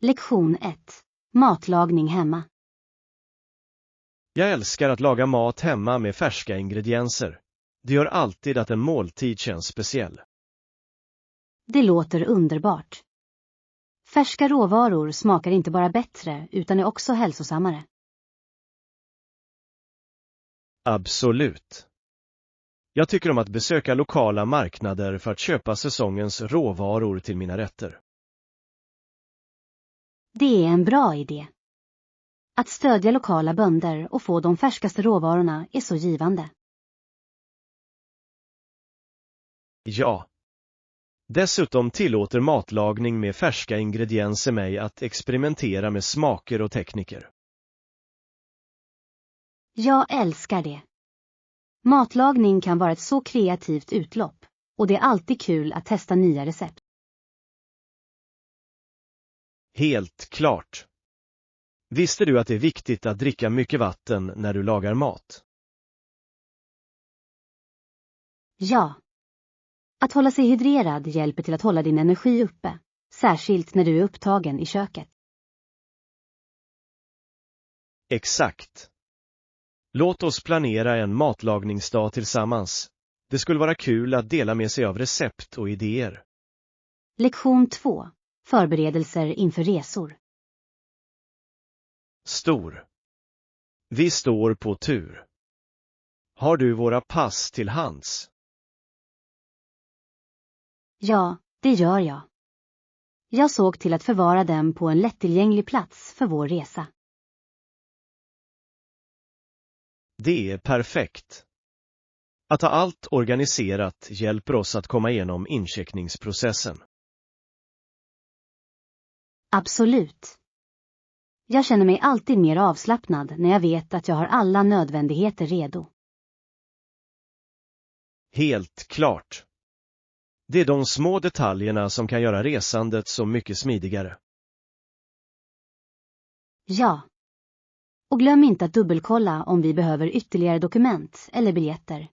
Lektion 1. Matlagning hemma. Jag älskar att laga mat hemma med färska ingredienser. Det gör alltid att en måltid känns speciell. Det låter underbart. Färska råvaror smakar inte bara bättre utan är också hälsosammare. Absolut. Jag tycker om att besöka lokala marknader för att köpa säsongens råvaror till mina rätter. Det är en bra idé. Att stödja lokala bönder och få de färskaste råvarorna är så givande. Ja. Dessutom tillåter matlagning med färska ingredienser mig att experimentera med smaker och tekniker. Jag älskar det. Matlagning kan vara ett så kreativt utlopp och det är alltid kul att testa nya recept. Helt klart. Visste du att det är viktigt att dricka mycket vatten när du lagar mat? Ja. Att hålla sig hydrerad hjälper till att hålla din energi uppe, särskilt när du är upptagen i köket. Exakt. Låt oss planera en matlagningsdag tillsammans. Det skulle vara kul att dela med sig av recept och idéer. Lektion 2. Förberedelser inför resor. Stor. Vi står på tur. Har du våra pass till hands? Ja, det gör jag. Jag såg till att förvara dem på en lättillgänglig plats för vår resa. Det är perfekt. Att ha allt organiserat hjälper oss att komma igenom incheckningsprocessen. Absolut. Jag känner mig alltid mer avslappnad när jag vet att jag har alla nödvändigheter redo. Helt klart. Det är de små detaljerna som kan göra resandet så mycket smidigare. Ja. Och glöm inte att dubbelkolla om vi behöver ytterligare dokument eller biljetter.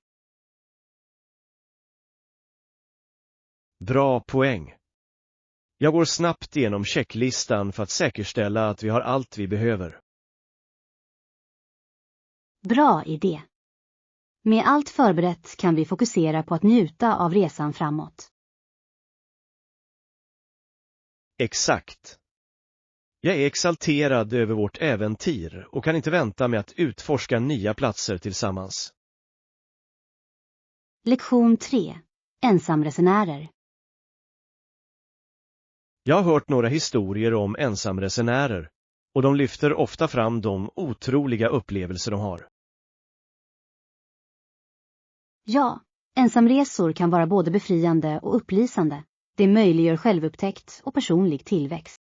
Bra poäng. Jag går snabbt igenom checklistan för att säkerställa att vi har allt vi behöver. Bra idé. Med allt förberett kan vi fokusera på att njuta av resan framåt. Exakt. Jag är exalterad över vårt äventyr och kan inte vänta med att utforska nya platser tillsammans. Lektion 3. Ensamresenärer. Jag har hört några historier om ensamresenärer och de lyfter ofta fram de otroliga upplevelser de har. Ja, ensamresor kan vara både befriande och upplysande. Det möjliggör självupptäckt och personlig tillväxt.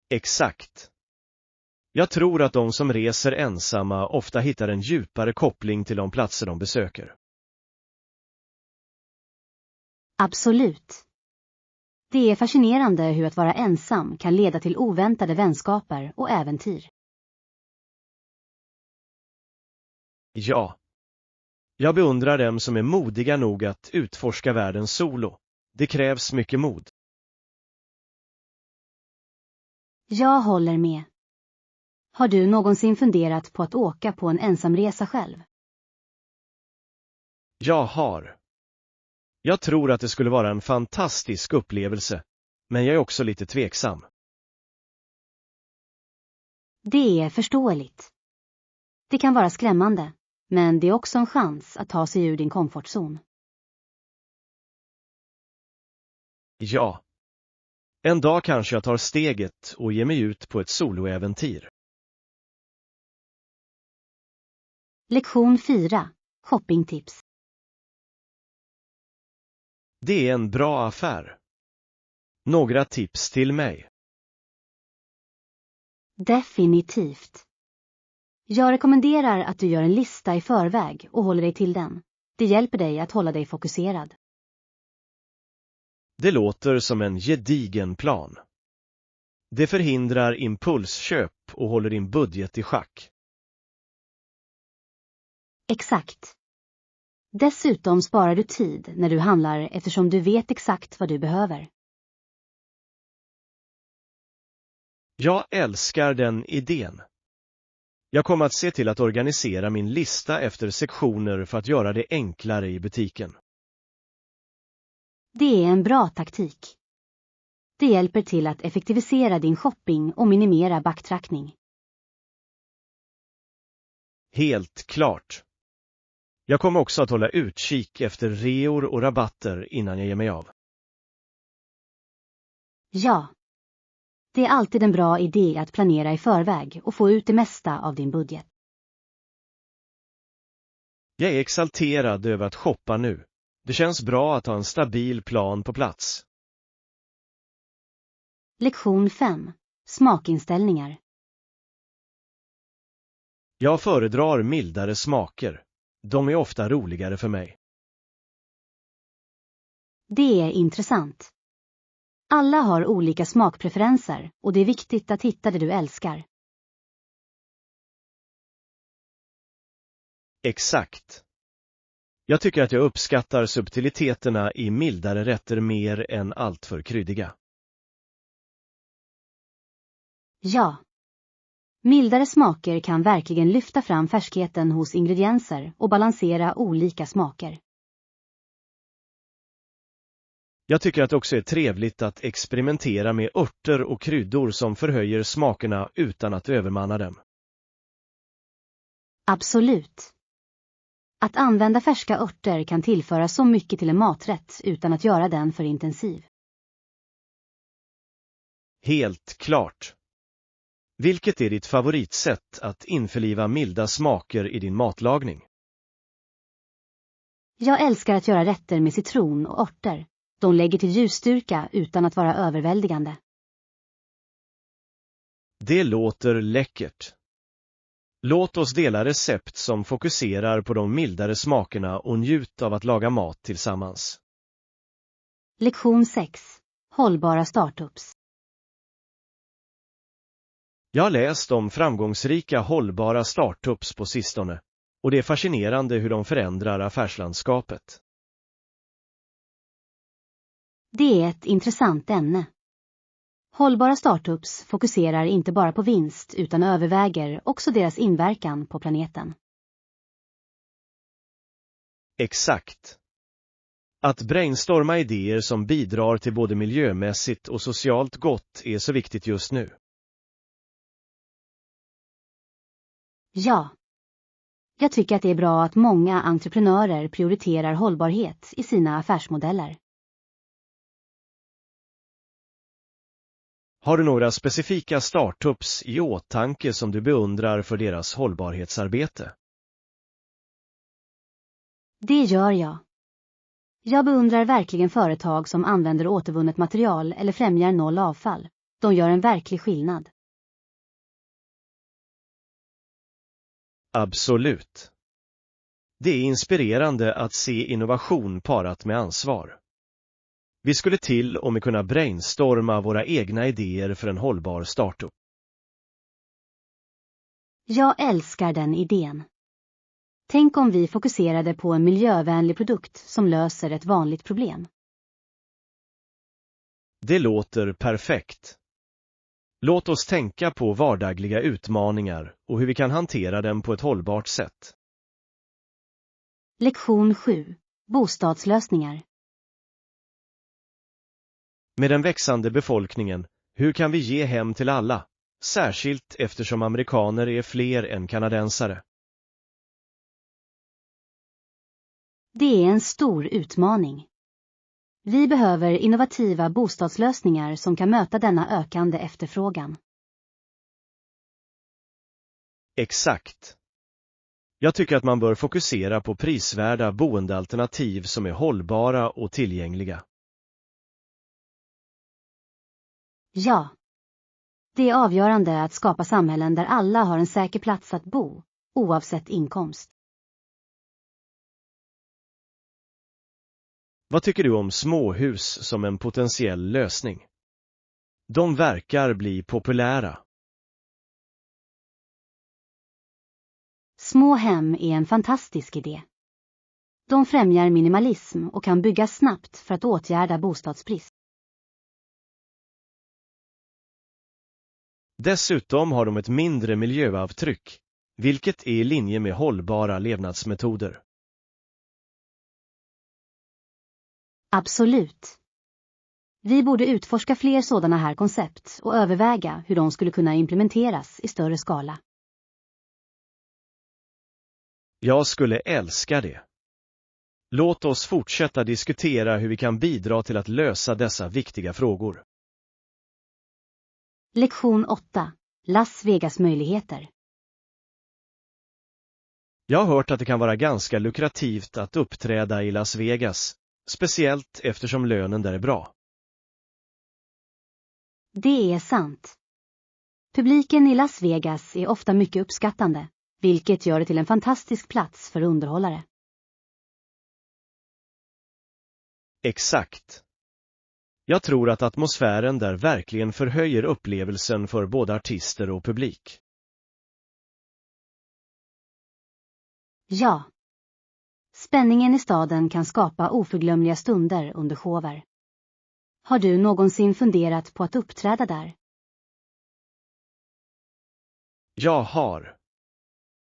Exakt. Jag tror att de som reser ensamma ofta hittar en djupare koppling till de platser de besöker. Absolut. Det är fascinerande hur att vara ensam kan leda till oväntade vänskaper och äventyr. Ja. Jag beundrar dem som är modiga nog att utforska världen solo. Det krävs mycket mod. Jag håller med. Har du någonsin funderat på att åka på en ensamresa själv? Jag har. Jag tror att det skulle vara en fantastisk upplevelse, men jag är också lite tveksam. Det är förståeligt. Det kan vara skrämmande, men det är också en chans att ta sig ur din komfortzon. Ja. En dag kanske jag tar steget och ger mig ut på ett soloäventyr. Lektion 4. Shoppingtips. Det är en bra affär. Några tips till mig. Definitivt. Jag rekommenderar att du gör en lista i förväg och håller dig till den. Det hjälper dig att hålla dig fokuserad. Det låter som en gedigen plan. Det förhindrar impulsköp och håller din budget i schack. Exakt. Dessutom sparar du tid när du handlar eftersom du vet exakt vad du behöver. Jag älskar den idén. Jag kommer att se till att organisera min lista efter sektioner för att göra det enklare i butiken. Det är en bra taktik. Det hjälper till att effektivisera din shopping och minimera backtrackning. Helt klart. Jag kommer också att hålla utkik efter reor och rabatter innan jag ger mig av. Ja. Det är alltid en bra idé att planera i förväg och få ut det mesta av din budget. Jag är exalterad över att shoppa nu. Det känns bra att ha en stabil plan på plats. Lektion 5. Smakinställningar. Jag föredrar mildare smaker. De är ofta roligare för mig. Det är intressant. Alla har olika smakpreferenser och det är viktigt att hitta det du älskar. Exakt. Jag tycker att jag uppskattar subtiliteterna i mildare rätter mer än alltför kryddiga. Ja. Mildare smaker kan verkligen lyfta fram färskheten hos ingredienser och balansera olika smaker. Jag tycker att det också är trevligt att experimentera med örter och kryddor som förhöjer smakerna utan att övermanna dem. Absolut. Att använda färska örter kan tillföra så mycket till en maträtt utan att göra den för intensiv. Helt klart. Vilket är ditt favoritsätt att införliva milda smaker i din matlagning? Jag älskar att göra rätter med citron och örter. De lägger till ljusstyrka utan att vara överväldigande. Det låter läckert. Låt oss dela recept som fokuserar på de mildare smakerna och njut av att laga mat tillsammans. Lektion 6. Hållbara startups. Jag har läst om framgångsrika hållbara startups på sistone, och det är fascinerande hur de förändrar affärslandskapet. Det är ett intressant ämne. Hållbara startups fokuserar inte bara på vinst utan överväger också deras inverkan på planeten. Exakt. Att brainstorma idéer som bidrar till både miljömässigt och socialt gott är så viktigt just nu. Ja. Jag tycker att det är bra att många entreprenörer prioriterar hållbarhet i sina affärsmodeller. Har du några specifika startups i åtanke som du beundrar för deras hållbarhetsarbete? Det gör jag. Jag beundrar verkligen företag som använder återvunnet material eller främjar noll avfall. De gör en verklig skillnad. Absolut. Det är inspirerande att se innovation parat med ansvar. Vi skulle till och med kunna brainstorma våra egna idéer för en hållbar startup. Jag älskar den idén. Tänk om vi fokuserade på en miljövänlig produkt som löser ett vanligt problem. Det låter perfekt. Låt oss tänka på vardagliga utmaningar och hur vi kan hantera dem på ett hållbart sätt. Lektion 7. Bostadslösningar. Med den växande befolkningen, hur kan vi ge hem till alla? Särskilt eftersom amerikaner är fler än kanadensare. Det är en stor utmaning. Vi behöver innovativa bostadslösningar som kan möta denna ökande efterfrågan. Exakt. Jag tycker att man bör fokusera på prisvärda boendealternativ som är hållbara och tillgängliga. Ja. Det är avgörande att skapa samhällen där alla har en säker plats att bo, oavsett inkomst. Vad tycker du om småhus som en potentiell lösning? De verkar bli populära. Små hem är en fantastisk idé. De främjar minimalism och kan byggas snabbt för att åtgärda bostadsbrist. Dessutom har de ett mindre miljöavtryck, vilket är i linje med hållbara levnadsmetoder. Absolut. Vi borde utforska fler sådana här koncept och överväga hur de skulle kunna implementeras i större skala. Jag skulle älska det. Låt oss fortsätta diskutera hur vi kan bidra till att lösa dessa viktiga frågor. Lektion 8. Las Vegas möjligheter. Jag har hört att det kan vara ganska lukrativt att uppträda i Las Vegas, speciellt eftersom lönen där är bra. Det är sant. Publiken i Las Vegas är ofta mycket uppskattande, vilket gör det till en fantastisk plats för underhållare. Exakt. Jag tror att atmosfären där verkligen förhöjer upplevelsen för både artister och publik. Ja. Spänningen i staden kan skapa oförglömliga stunder under shower. Har du någonsin funderat på att uppträda där? Jag har.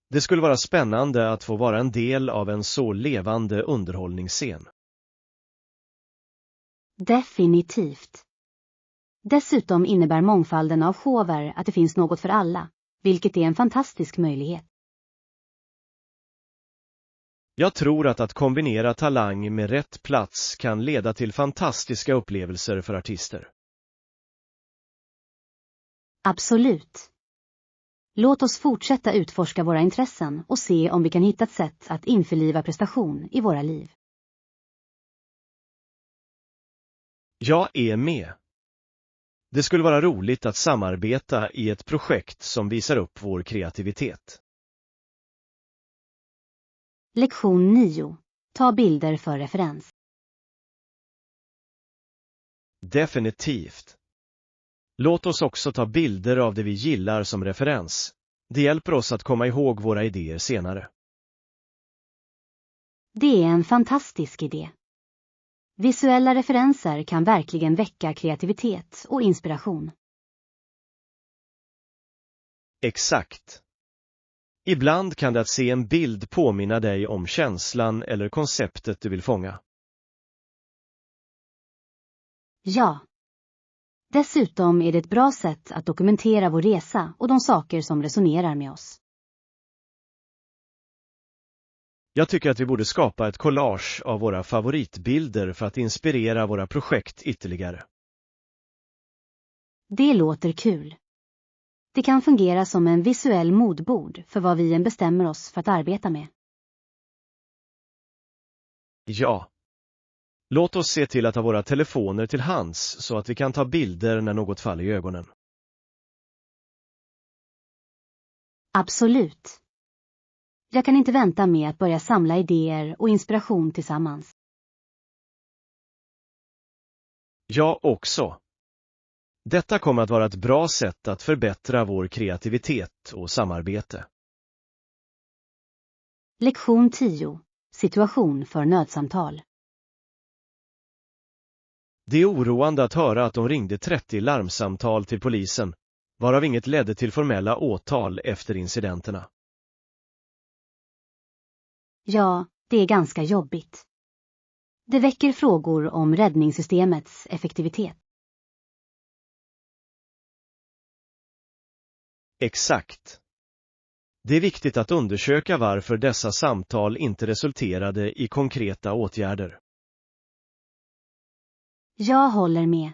Det skulle vara spännande att få vara en del av en så levande underhållningsscen. Definitivt. Dessutom innebär mångfalden av shower att det finns något för alla, vilket är en fantastisk möjlighet. Jag tror att kombinera talang med rätt plats kan leda till fantastiska upplevelser för artister. Absolut. Låt oss fortsätta utforska våra intressen och se om vi kan hitta ett sätt att införliva prestation i våra liv. Jag är med. Det skulle vara roligt att samarbeta i ett projekt som visar upp vår kreativitet. Lektion 9. Ta bilder för referens. Definitivt. Låt oss också ta bilder av det vi gillar som referens. Det hjälper oss att komma ihåg våra idéer senare. Det är en fantastisk idé. Visuella referenser kan verkligen väcka kreativitet och inspiration. Exakt. Ibland kan det att se en bild påminna dig om känslan eller konceptet du vill fånga. Ja. Dessutom är det ett bra sätt att dokumentera vår resa och de saker som resonerar med oss. Jag tycker att vi borde skapa ett collage av våra favoritbilder för att inspirera våra projekt ytterligare. Det låter kul. Det kan fungera som en visuell modbord för vad vi än bestämmer oss för att arbeta med. Ja. Låt oss se till att ha våra telefoner till hands så att vi kan ta bilder när något faller i ögonen. Absolut. Jag kan inte vänta med att börja samla idéer och inspiration tillsammans. Jag också. Detta kommer att vara ett bra sätt att förbättra vår kreativitet och samarbete. Lektion 10. Situation för nödsamtal. Det är oroande att höra att de ringde 30 larmsamtal till polisen, varav inget ledde till formella åtal efter incidenterna. Ja, det är ganska jobbigt. Det väcker frågor om räddningssystemets effektivitet. Exakt. Det är viktigt att undersöka varför dessa samtal inte resulterade i konkreta åtgärder. Jag håller med.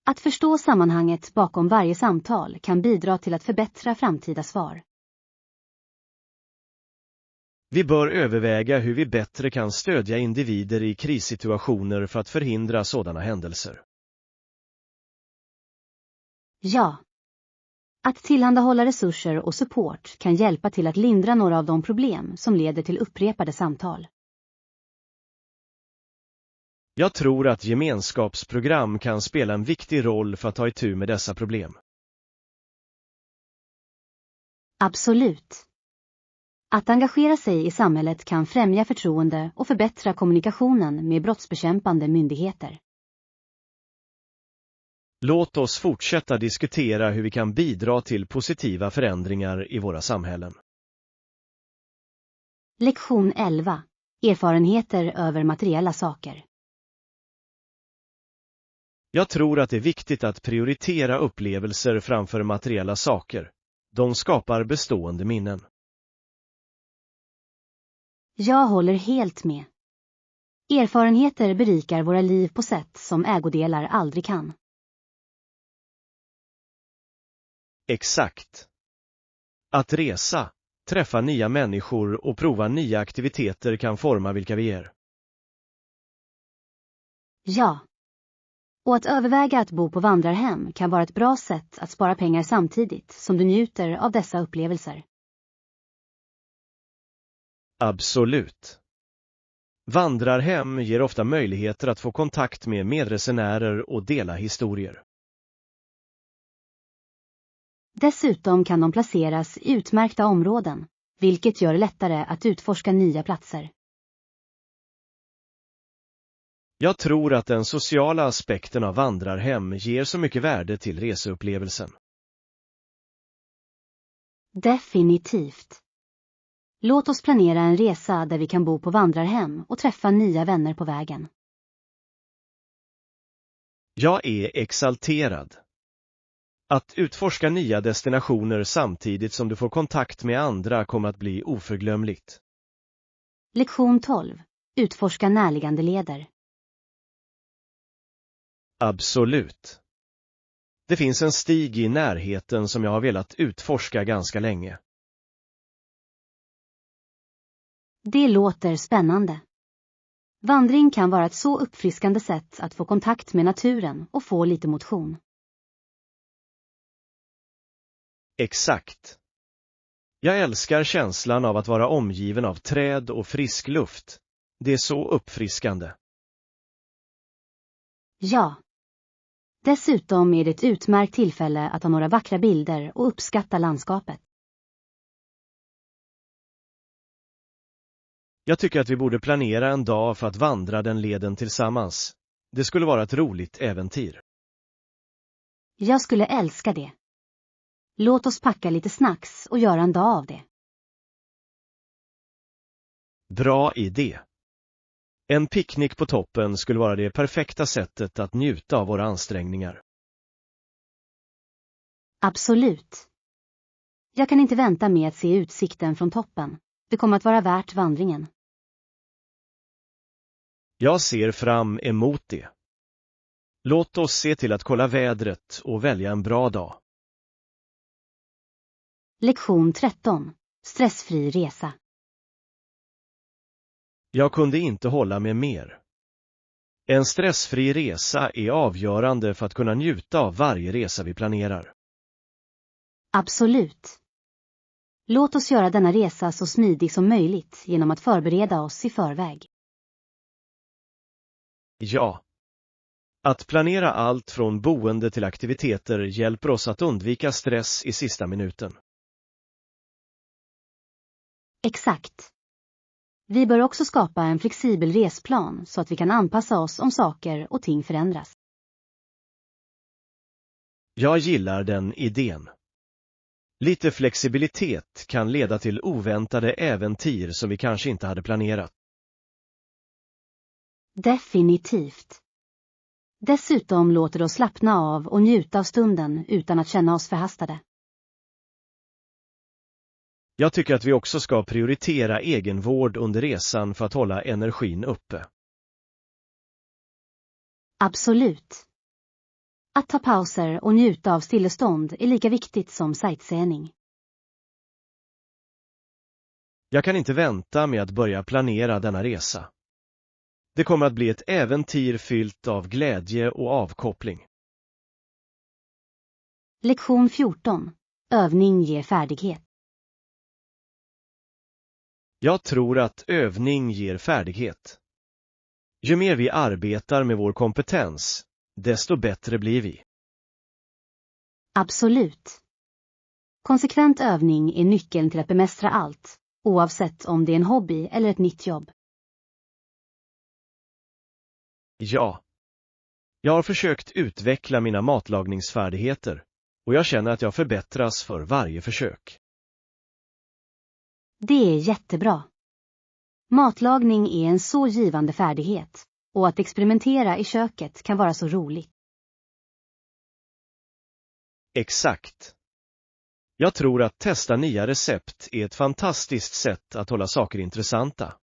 Att förstå sammanhanget bakom varje samtal kan bidra till att förbättra framtida svar. Vi bör överväga hur vi bättre kan stödja individer i krissituationer för att förhindra sådana händelser. Ja. Att tillhandahålla resurser och support kan hjälpa till att lindra några av de problem som leder till upprepade samtal. Jag tror att gemenskapsprogram kan spela en viktig roll för att ta itu med dessa problem. Absolut. Att engagera sig i samhället kan främja förtroende och förbättra kommunikationen med brottsbekämpande myndigheter. Låt oss fortsätta diskutera hur vi kan bidra till positiva förändringar i våra samhällen. Lektion 11. Erfarenheter över materiella saker. Jag tror att det är viktigt att prioritera upplevelser framför materiella saker. De skapar bestående minnen. Jag håller helt med. Erfarenheter berikar våra liv på sätt som ägodelar aldrig kan. Exakt. Att resa, träffa nya människor och prova nya aktiviteter kan forma vilka vi är. Ja. Och att överväga att bo på vandrarhem kan vara ett bra sätt att spara pengar samtidigt som du njuter av dessa upplevelser. Absolut. Vandrarhem ger ofta möjligheter att få kontakt med medresenärer och dela historier. Dessutom kan de placeras i utmärkta områden, vilket gör det lättare att utforska nya platser. Jag tror att den sociala aspekten av vandrarhem ger så mycket värde till reseupplevelsen. Definitivt. Låt oss planera en resa där vi kan bo på vandrarhem och träffa nya vänner på vägen. Jag är exalterad. Att utforska nya destinationer samtidigt som du får kontakt med andra kommer att bli oförglömligt. Lektion 12. Utforska närliggande leder. Absolut. Det finns en stig i närheten som jag har velat utforska ganska länge. Det låter spännande. Vandring kan vara ett så uppfriskande sätt att få kontakt med naturen och få lite motion. Exakt. Jag älskar känslan av att vara omgiven av träd och frisk luft. Det är så uppfriskande. Ja. Dessutom är det ett utmärkt tillfälle att ha några vackra bilder och uppskatta landskapet. Jag tycker att vi borde planera en dag för att vandra den leden tillsammans. Det skulle vara ett roligt äventyr. Jag skulle älska det. Låt oss packa lite snacks och göra en dag av det. Bra idé. En picknick på toppen skulle vara det perfekta sättet att njuta av våra ansträngningar. Absolut. Jag kan inte vänta med att se utsikten från toppen. Det kommer att vara värt vandringen. Jag ser fram emot det. Låt oss se till att kolla vädret och välja en bra dag. Lektion 13. Stressfri resa. Jag kunde inte hålla med mer. En stressfri resa är avgörande för att kunna njuta av varje resa vi planerar. Absolut. Låt oss göra denna resa så smidig som möjligt genom att förbereda oss i förväg. Ja. Att planera allt från boende till aktiviteter hjälper oss att undvika stress i sista minuten. Exakt. Vi bör också skapa en flexibel resplan så att vi kan anpassa oss om saker och ting förändras. Jag gillar den idén. Lite flexibilitet kan leda till oväntade äventyr som vi kanske inte hade planerat. Definitivt. Dessutom låter det oss slappna av och njuta av stunden utan att känna oss förhastade. Jag tycker att vi också ska prioritera egenvård under resan för att hålla energin uppe. Absolut. Att ta pauser och njuta av stillestånd är lika viktigt som sightseeing. Jag kan inte vänta med att börja planera denna resa. Det kommer att bli ett äventyr fyllt av glädje och avkoppling. Lektion 14. Övning ger färdighet. Jag tror att övning ger färdighet. Ju mer vi arbetar med vår kompetens, desto bättre blir vi. Absolut. Konsekvent övning är nyckeln till att bemästra allt, oavsett om det är en hobby eller ett nytt jobb. Ja. Jag har försökt utveckla mina matlagningsfärdigheter och jag känner att jag förbättras för varje försök. Det är jättebra. Matlagning är en så givande färdighet och att experimentera i köket kan vara så roligt. Exakt. Jag tror att testa nya recept är ett fantastiskt sätt att hålla saker intressanta.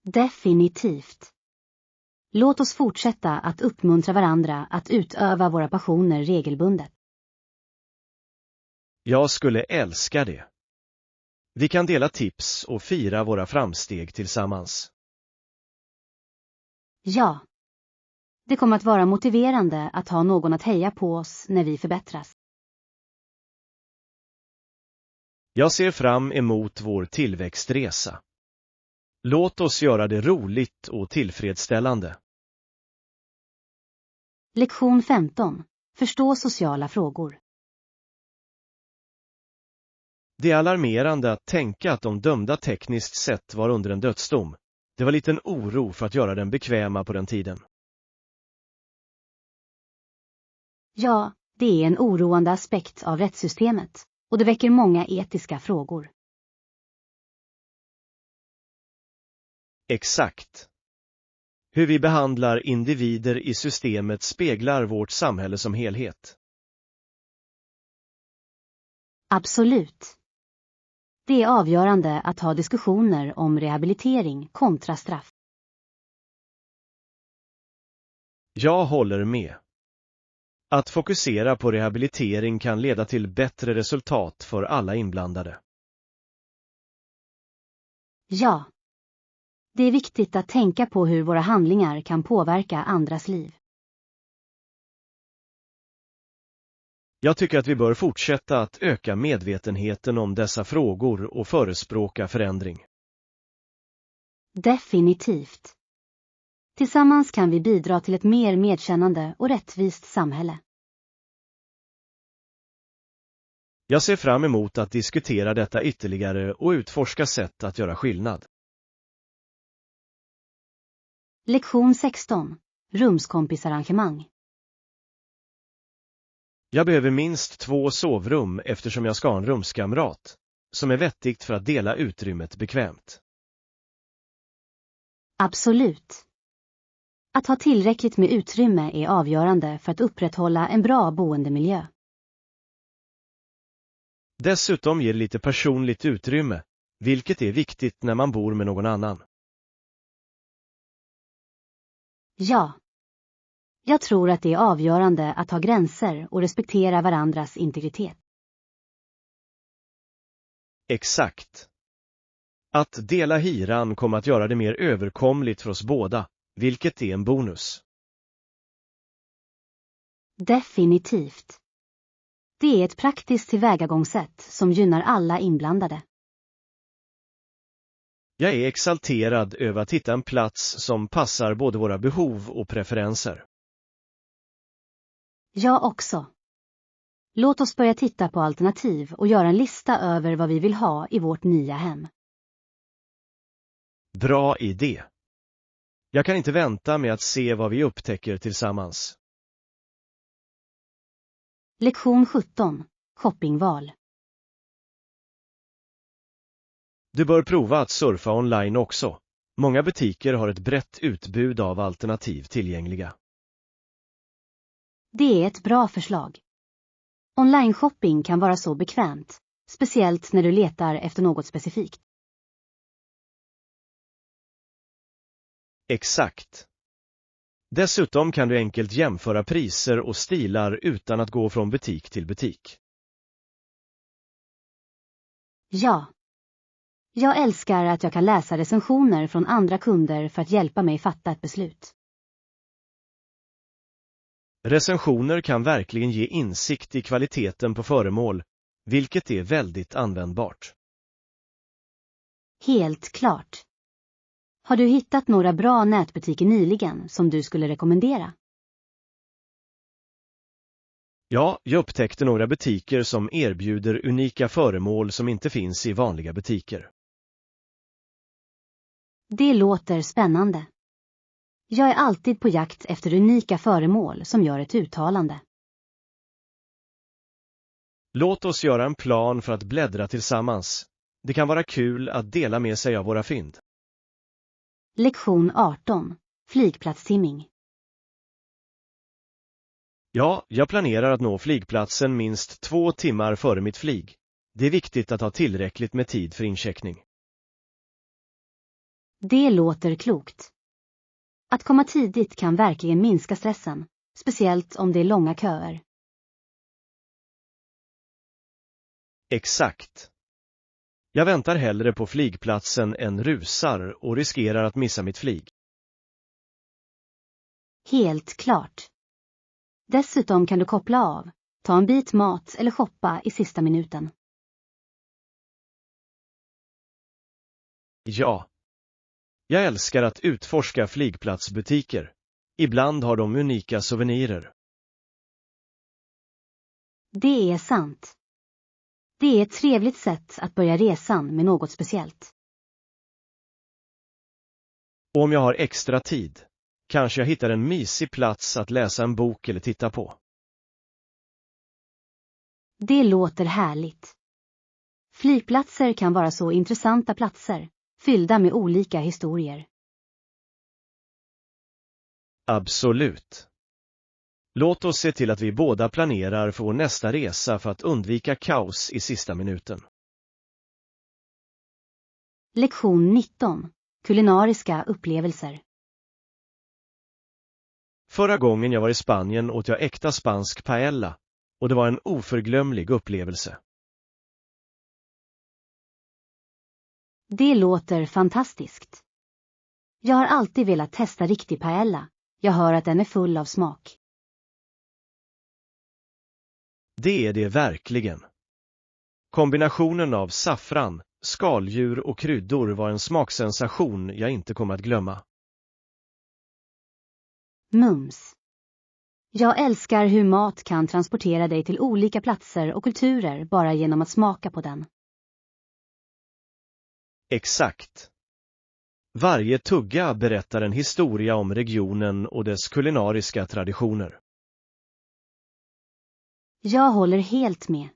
Definitivt. Låt oss fortsätta att uppmuntra varandra att utöva våra passioner regelbundet. Jag skulle älska det. Vi kan dela tips och fira våra framsteg tillsammans. Ja. Det kommer att vara motiverande att ha någon att heja på oss när vi förbättras. Jag ser fram emot vår tillväxtresa. Låt oss göra det roligt och tillfredsställande. Lektion 15. Förstå sociala frågor. Det är alarmerande att tänka att de dömda tekniskt sett var under en dödsdom. Det var liten oro för att göra den bekväma på den tiden. Ja, det är en oroande aspekt av rättssystemet och det väcker många etiska frågor. Exakt. Hur vi behandlar individer i systemet speglar vårt samhälle som helhet. Absolut. Det är avgörande att ha diskussioner om rehabilitering kontra straff. Jag håller med. Att fokusera på rehabilitering kan leda till bättre resultat för alla inblandade. Ja. Det är viktigt att tänka på hur våra handlingar kan påverka andras liv. Jag tycker att vi bör fortsätta att öka medvetenheten om dessa frågor och förespråka förändring. Definitivt. Tillsammans kan vi bidra till ett mer medkännande och rättvist samhälle. Jag ser fram emot att diskutera detta ytterligare och utforska sätt att göra skillnad. Lektion 16. Rumskompisarrangemang. Jag behöver minst 2 sovrum eftersom jag ska ha en rumskamrat, som är vettigt för att dela utrymmet bekvämt. Absolut. Att ha tillräckligt med utrymme är avgörande för att upprätthålla en bra boendemiljö. Dessutom ger lite personligt utrymme, vilket är viktigt när man bor med någon annan. Ja. Jag tror att det är avgörande att ha gränser och respektera varandras integritet. Exakt. Att dela hyran kommer att göra det mer överkomligt för oss båda, vilket är en bonus. Definitivt. Det är ett praktiskt tillvägagångssätt som gynnar alla inblandade. Jag är exalterad över att hitta en plats som passar både våra behov och preferenser. Jag också. Låt oss börja titta på alternativ och göra en lista över vad vi vill ha i vårt nya hem. Bra idé. Jag kan inte vänta med att se vad vi upptäcker tillsammans. Lektion 17. Shoppingval. Du bör prova att surfa online också. Många butiker har ett brett utbud av alternativ tillgängliga. Det är ett bra förslag. Online-shopping kan vara så bekvämt, speciellt när du letar efter något specifikt. Exakt. Dessutom kan du enkelt jämföra priser och stilar utan att gå från butik till butik. Ja. Jag älskar att jag kan läsa recensioner från andra kunder för att hjälpa mig fatta ett beslut. Recensioner kan verkligen ge insikt i kvaliteten på föremål, vilket är väldigt användbart. Helt klart. Har du hittat några bra nätbutiker nyligen som du skulle rekommendera? Ja, jag upptäckte några butiker som erbjuder unika föremål som inte finns i vanliga butiker. Det låter spännande. Jag är alltid på jakt efter unika föremål som gör ett uttalande. Låt oss göra en plan för att bläddra tillsammans. Det kan vara kul att dela med sig av våra fynd. Lektion 18. Flygplatstiming. Ja, jag planerar att nå flygplatsen minst 2 timmar före mitt flyg. Det är viktigt att ha tillräckligt med tid för incheckning. Det låter klokt. Att komma tidigt kan verkligen minska stressen, speciellt om det är långa köer. Exakt. Jag väntar hellre på flygplatsen än rusar och riskerar att missa mitt flyg. Helt klart. Dessutom kan du koppla av, ta en bit mat eller shoppa i sista minuten. Ja. Jag älskar att utforska flygplatsbutiker. Ibland har de unika souvenirer. Det är sant. Det är ett trevligt sätt att börja resan med något speciellt. Och om jag har extra tid, kanske jag hittar en mysig plats att läsa en bok eller titta på. Det låter härligt. Flygplatser kan vara så intressanta platser, fyllda med olika historier. Absolut. Låt oss se till att vi båda planerar för vår nästa resa för att undvika kaos i sista minuten. Lektion 19. Kulinariska upplevelser. Förra gången jag var i Spanien åt jag äkta spansk paella, och det var en oförglömlig upplevelse. Det låter fantastiskt. Jag har alltid velat testa riktig paella. Jag hör att den är full av smak. Det är det verkligen. Kombinationen av saffran, skaldjur och kryddor var en smaksensation jag inte kommer att glömma. Mums. Jag älskar hur mat kan transportera dig till olika platser och kulturer bara genom att smaka på den. Exakt. Varje tugga berättar en historia om regionen och dess kulinariska traditioner. Jag håller helt med.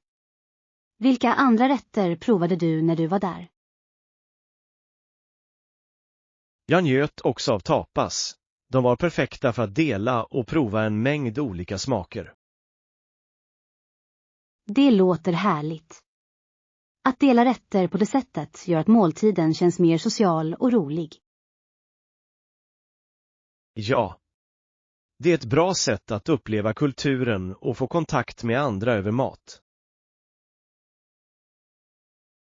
Vilka andra rätter provade du när du var där? Jag njöt också av tapas. De var perfekta för att dela och prova en mängd olika smaker. Det låter härligt. Att dela rätter på det sättet gör att måltiden känns mer social och rolig. Ja. Det är ett bra sätt att uppleva kulturen och få kontakt med andra över mat.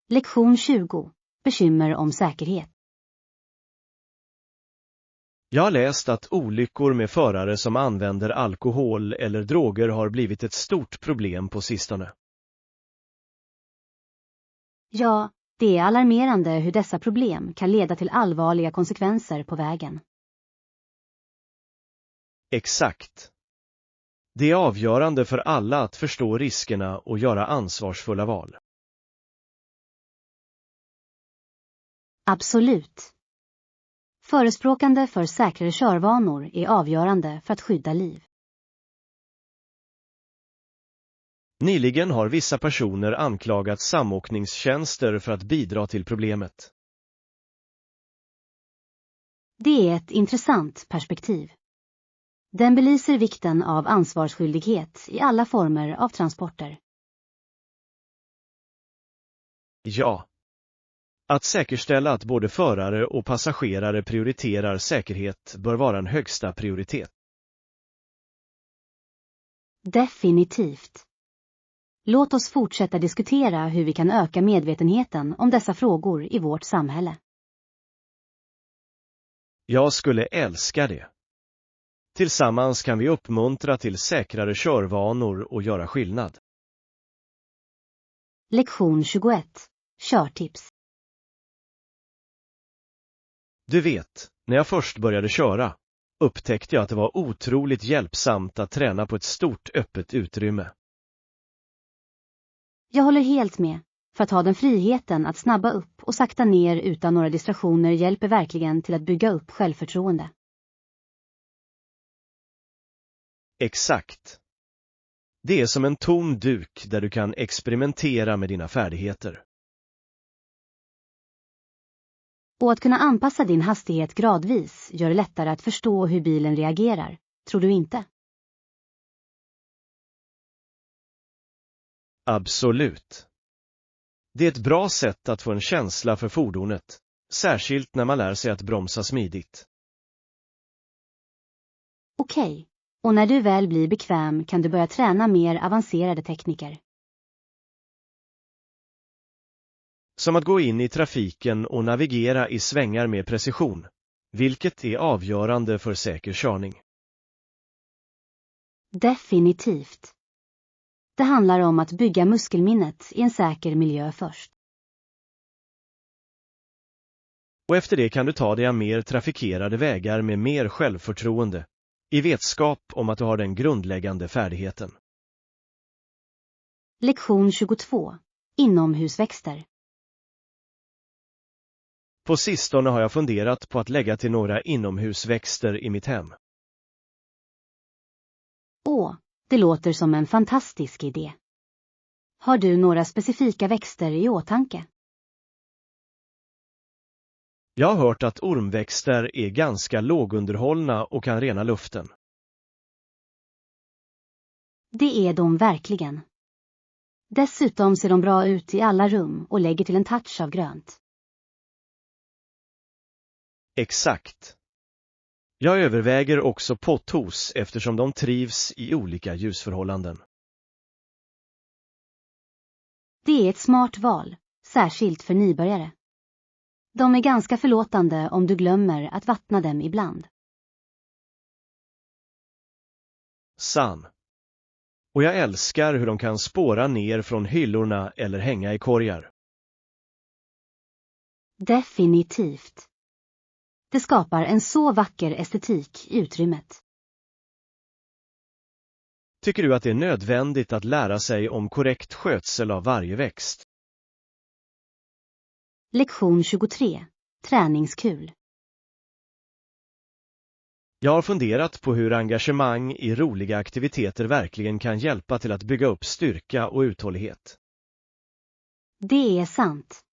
Lektion 20. Bekymmer om säkerhet. Jag har läst att olyckor med förare som använder alkohol eller droger har blivit ett stort problem på sistone. Ja, det är alarmerande hur dessa problem kan leda till allvarliga konsekvenser på vägen. Exakt. Det är avgörande för alla att förstå riskerna och göra ansvarsfulla val. Absolut. Förespråkande för säkrare körvanor är avgörande för att skydda liv. Nyligen har vissa personer anklagat samåkningstjänster för att bidra till problemet. Det är ett intressant perspektiv. Den belyser vikten av ansvarsskyldighet i alla former av transporter. Ja. Att säkerställa att både förare och passagerare prioriterar säkerhet bör vara en högsta prioritet. Definitivt. Låt oss fortsätta diskutera hur vi kan öka medvetenheten om dessa frågor i vårt samhälle. Jag skulle älska det. Tillsammans kan vi uppmuntra till säkrare körvanor och göra skillnad. Lektion 21. Körtips. Du vet, när jag först började köra, upptäckte jag att det var otroligt hjälpsamt att träna på ett stort öppet utrymme. Jag håller helt med. För att ha den friheten att snabba upp och sakta ner utan några distraktioner hjälper verkligen till att bygga upp självförtroende. Exakt. Det är som en tom duk där du kan experimentera med dina färdigheter. Och att kunna anpassa din hastighet gradvis gör det lättare att förstå hur bilen reagerar, tror du inte? Absolut. Det är ett bra sätt att få en känsla för fordonet, särskilt när man lär sig att bromsa smidigt. Okej. Och när du väl blir bekväm kan du börja träna mer avancerade tekniker. Som att gå in i trafiken och navigera i svängar med precision, vilket är avgörande för säker körning. Definitivt. Det handlar om att bygga muskelminnet i en säker miljö först. Och efter det kan du ta dig av mer trafikerade vägar med mer självförtroende, i vetskap om att du har den grundläggande färdigheten. Lektion 22. Inomhusväxter. På sistone har jag funderat på att lägga till några inomhusväxter i mitt hem. Åh, det låter som en fantastisk idé. Har du några specifika växter i åtanke? Jag har hört att ormväxter är ganska lågunderhållna och kan rena luften. Det är de verkligen. Dessutom ser de bra ut i alla rum och lägger till en touch av grönt. Exakt. Jag överväger också potthos eftersom de trivs i olika ljusförhållanden. Det är ett smart val, särskilt för nybörjare. De är ganska förlåtande om du glömmer att vattna dem ibland. Sann. Och jag älskar hur de kan spåra ner från hyllorna eller hänga i korgar. Definitivt. Det skapar en så vacker estetik i utrymmet. Tycker du att det är nödvändigt att lära sig om korrekt skötsel av varje växt? Lektion 23. Träningskul. Jag har funderat på hur engagemang i roliga aktiviteter verkligen kan hjälpa till att bygga upp styrka och uthållighet. Det är sant.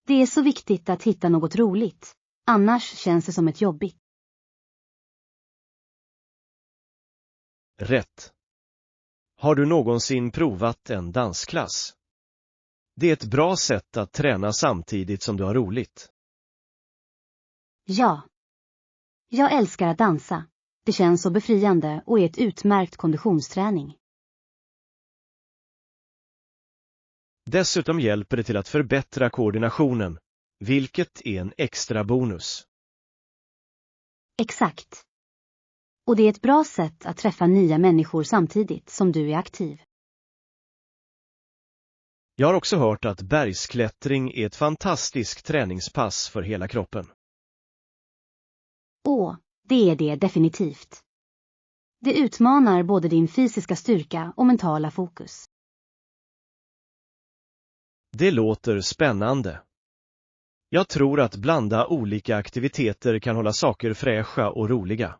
Det är så viktigt att hitta något roligt, annars känns det som ett jobbigt. Rätt. Har du någonsin provat en dansklass? Det är ett bra sätt att träna samtidigt som du har roligt. Ja. Jag älskar att dansa. Det känns så befriande och är ett utmärkt konditionsträning. Dessutom hjälper det till att förbättra koordinationen, vilket är en extra bonus. Exakt. Och det är ett bra sätt att träffa nya människor samtidigt som du är aktiv. Jag har också hört att bergsklättring är ett fantastiskt träningspass för hela kroppen. Åh, det är det definitivt. Det utmanar både din fysiska styrka och mentala fokus. Det låter spännande. Jag tror att blanda olika aktiviteter kan hålla saker fräscha och roliga.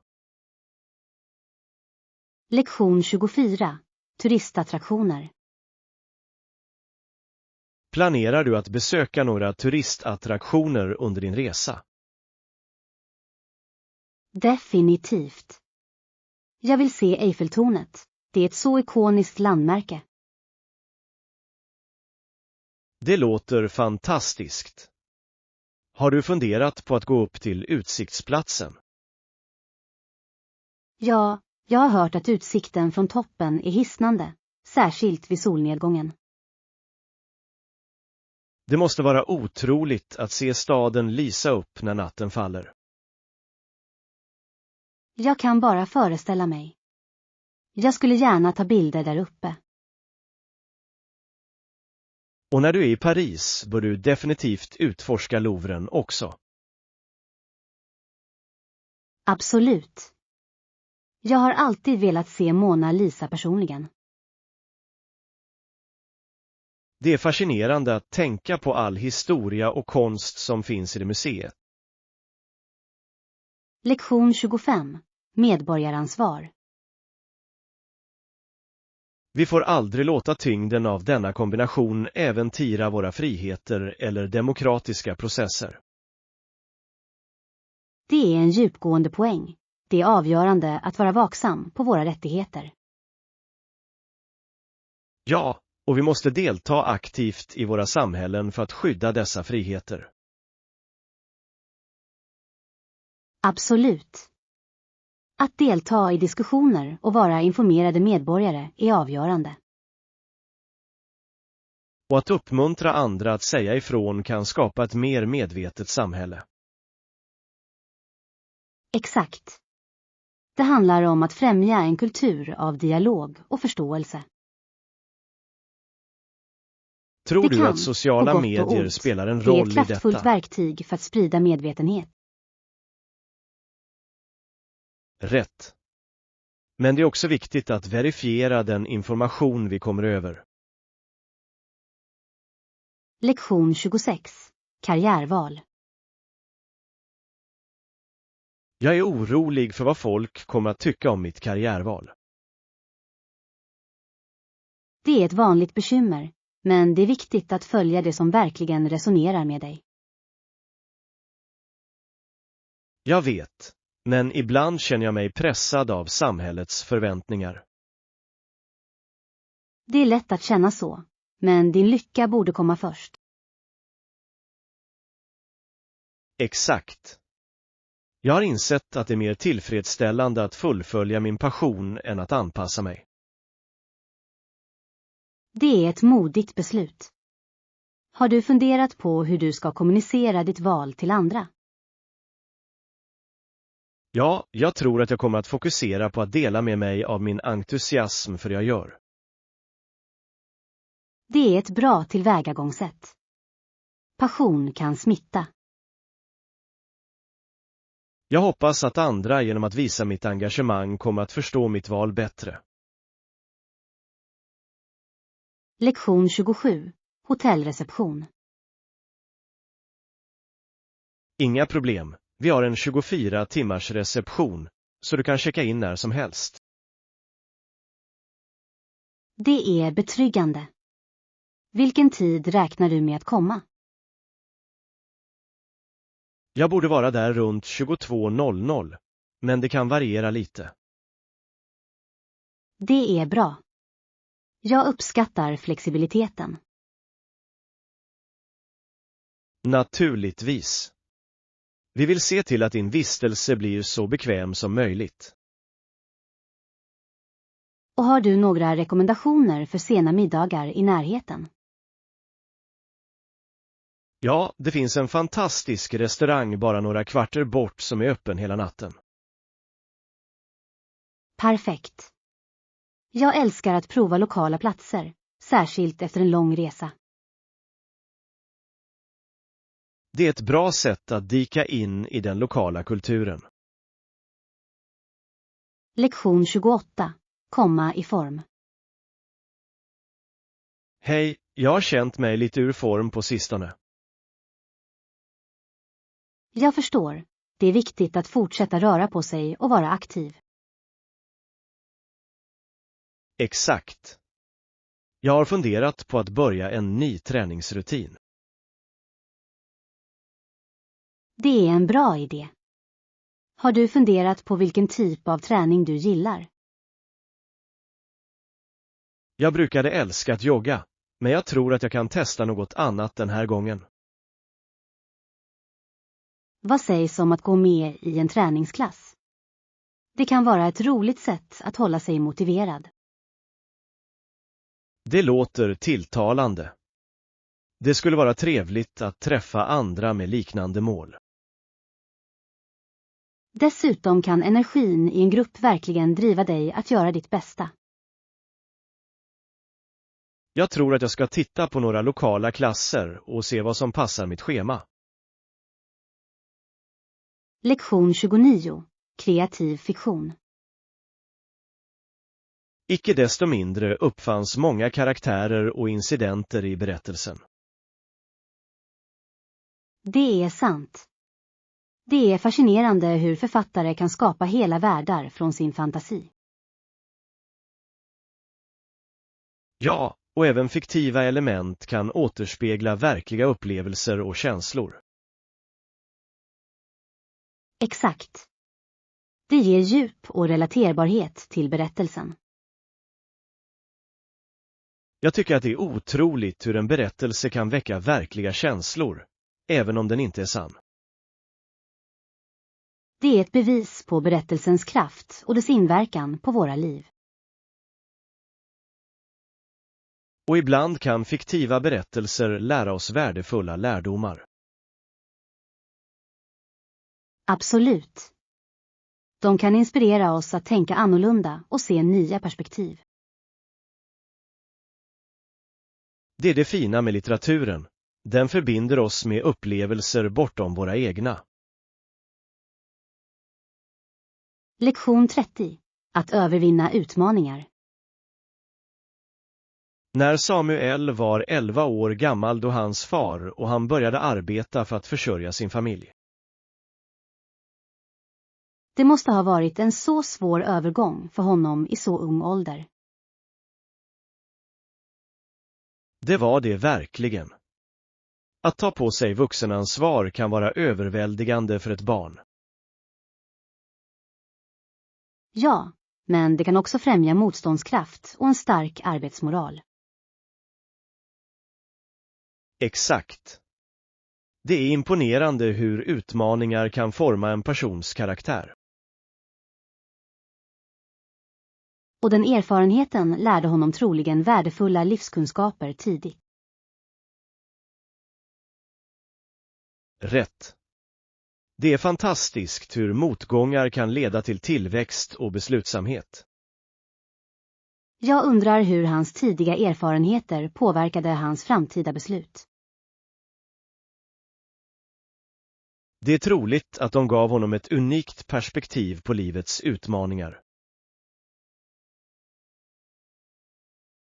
Lektion 24. Turistattraktioner. Planerar du att besöka några turistattraktioner under din resa? Definitivt. Jag vill se Eiffeltornet. Det är ett så ikoniskt landmärke. Det låter fantastiskt. Har du funderat på att gå upp till utsiktsplatsen? Ja, jag har hört att utsikten från toppen är hisnande, särskilt vid solnedgången. Det måste vara otroligt att se staden lysa upp när natten faller. Jag kan bara föreställa mig. Jag skulle gärna ta bilder där uppe. Och när du är i Paris bör du definitivt utforska Louvren också. Absolut. Jag har alltid velat se Mona Lisa personligen. Det är fascinerande att tänka på all historia och konst som finns i det museet. Lektion 25. Medborgaransvar. Vi får aldrig låta tyngden av denna kombination äventyra våra friheter eller demokratiska processer. Det är en djupgående poäng. Det är avgörande att vara vaksam på våra rättigheter. Ja, och vi måste delta aktivt i våra samhällen för att skydda dessa friheter. Absolut. Att delta i diskussioner och vara informerade medborgare är avgörande. Och att uppmuntra andra att säga ifrån kan skapa ett mer medvetet samhälle. Exakt. Det handlar om att främja en kultur av dialog och förståelse. Tror Det du kan, att sociala på gott och medier ont, spelar en det är roll ett i kraftfullt detta? verktyg för att sprida medvetenhet. Rätt. Men det är också viktigt att verifiera den information vi kommer över. Lektion 26. Karriärval. Jag är orolig för vad folk kommer att tycka om mitt karriärval. Det är ett vanligt bekymmer, men det är viktigt att följa det som verkligen resonerar med dig. Jag vet, men ibland känner jag mig pressad av samhällets förväntningar. Det är lätt att känna så, men din lycka borde komma först. Exakt. Jag har insett att det är mer tillfredsställande att fullfölja min passion än att anpassa mig. Det är ett modigt beslut. Har du funderat på hur du ska kommunicera ditt val till andra? Ja, jag tror att jag kommer att fokusera på att dela med mig av min entusiasm för det jag gör. Det är ett bra tillvägagångssätt. Passion kan smitta. Jag hoppas att andra genom att visa mitt engagemang kommer att förstå mitt val bättre. Lektion 27. Hotellreception. Inga problem. Vi har en 24 timmars reception, så du kan checka in när som helst. Det är betryggande. Vilken tid räknar du med att komma? Jag borde vara där runt 22:00, men det kan variera lite. Det är bra. Jag uppskattar flexibiliteten. Naturligtvis. Vi vill se till att din vistelse blir så bekväm som möjligt. Och har du några rekommendationer för sena middagar i närheten? Ja, det finns en fantastisk restaurang bara några kvarter bort som är öppen hela natten. Perfekt. Jag älskar att prova lokala platser, särskilt efter en lång resa. Det är ett bra sätt att dyka in i den lokala kulturen. Lektion 28. Komma i form. Hej, jag har känt mig lite ur form på sistone. Jag förstår. Det är viktigt att fortsätta röra på sig och vara aktiv. Exakt. Jag har funderat på att börja en ny träningsrutin. Det är en bra idé. Har du funderat på vilken typ av träning du gillar? Jag brukade älska att jogga, men jag tror att jag kan testa något annat den här gången. Vad sägs om att gå med i en träningsklass? Det kan vara ett roligt sätt att hålla sig motiverad. Det låter tilltalande. Det skulle vara trevligt att träffa andra med liknande mål. Dessutom kan energin i en grupp verkligen driva dig att göra ditt bästa. Jag tror att jag ska titta på några lokala klasser och se vad som passar mitt schema. Lektion 29. Kreativ fiktion. Icke desto mindre uppfanns många karaktärer och incidenter i berättelsen. Det är sant. Det är fascinerande hur författare kan skapa hela världar från sin fantasi. Ja, och även fiktiva element kan återspegla verkliga upplevelser och känslor. Exakt. Det ger djup och relaterbarhet till berättelsen. Jag tycker att det är otroligt hur en berättelse kan väcka verkliga känslor, även om den inte är sann. Det är ett bevis på berättelsens kraft och dess inverkan på våra liv. Och ibland kan fiktiva berättelser lära oss värdefulla lärdomar. Absolut. De kan inspirera oss att tänka annorlunda och se nya perspektiv. Det är det fina med litteraturen. Den förbinder oss med upplevelser bortom våra egna. Lektion 30. Att övervinna utmaningar. När Samuel var 11 år gammal då hans far och han började arbeta för att försörja sin familj. Det måste ha varit en så svår övergång för honom i så ung ålder. Det var det verkligen. Att ta på sig vuxenansvar kan vara överväldigande för ett barn. Ja, men det kan också främja motståndskraft och en stark arbetsmoral. Exakt. Det är imponerande hur utmaningar kan forma en persons karaktär. Och den erfarenheten lärde honom troligen värdefulla livskunskaper tidigt. Rätt. Det är fantastiskt hur motgångar kan leda till tillväxt och beslutsamhet. Jag undrar hur hans tidiga erfarenheter påverkade hans framtida beslut. Det är troligt att de gav honom ett unikt perspektiv på livets utmaningar.